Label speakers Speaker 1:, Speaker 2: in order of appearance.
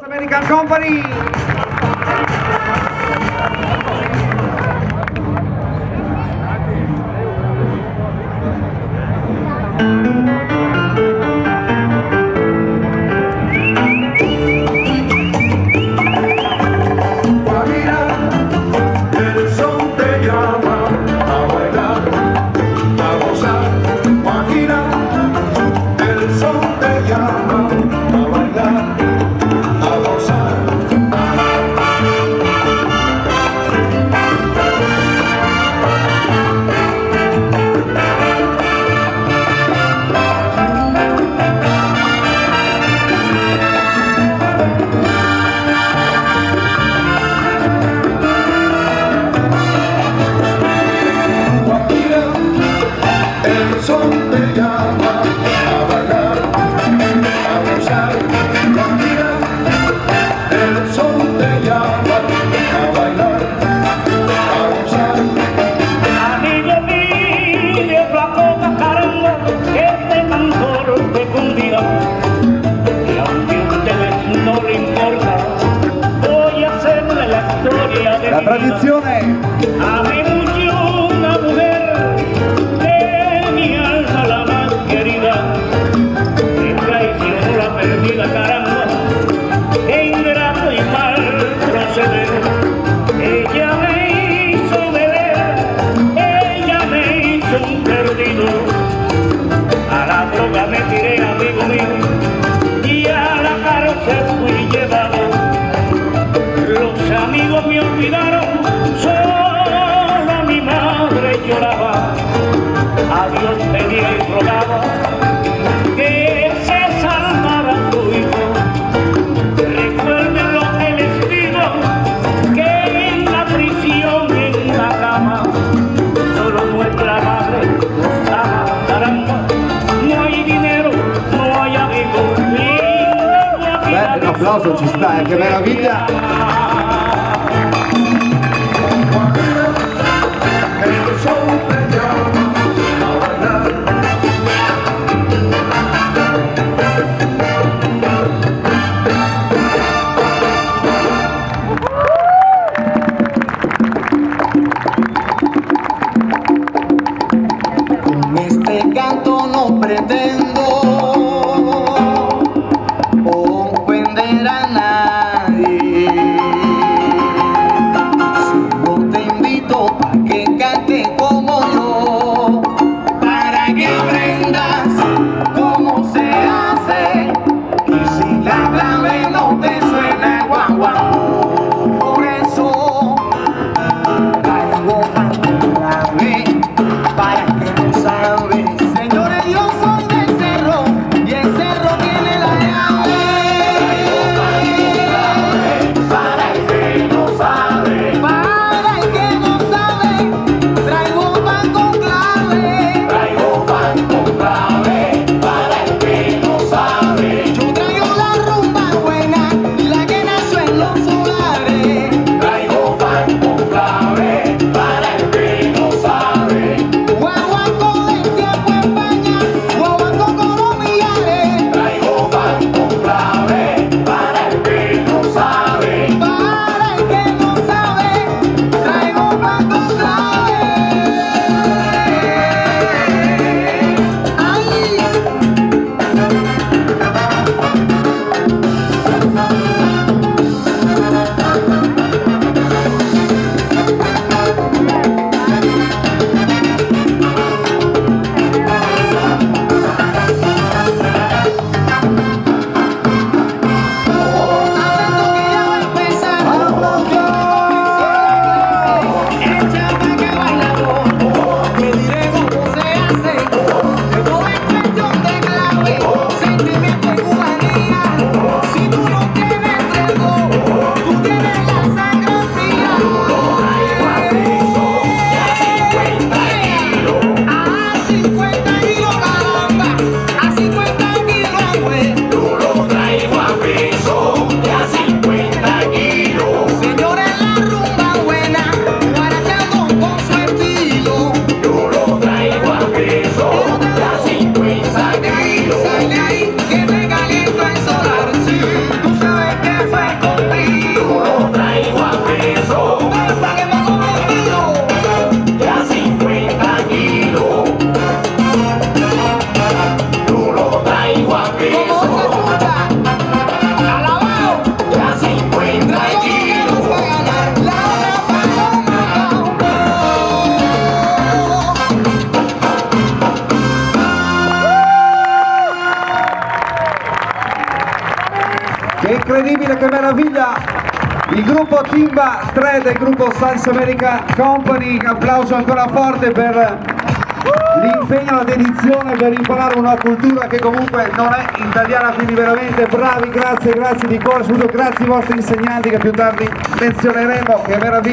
Speaker 1: American Company. La tradizione.
Speaker 2: A mí murió una mujer de mi alma la más querida, me traicionó la perdida, caramba, qué ingrato y mal proceder. Ella me hizo beber, ella me hizo un perdido, a la droga me tiré, amigo mío, y a la cárcel fui llevado. Los amigos me olvidaron, solo mi madre lloraba. A Dios pedía y rogaba que se salvara su hijo. Recuerden lo que les digo, que en la prisión, en la cama, solo nuestra madre nos ama, caramba. No hay dinero, no hay amigos,
Speaker 1: Un applauso ci sta, che meraviglia!
Speaker 3: Con este canto no pretendo ofender a nadie, solo te invito a que cante como yo.
Speaker 1: Guardate che meraviglia! Il gruppo Timba 3 del gruppo Salsa American Company, un applauso ancora forte per l'impegno, la dedizione per imparare una cultura che comunque non è italiana, quindi veramente bravi, grazie di cuore, soprattutto grazie ai vostri insegnanti che più tardi menzioneremo, che meraviglia!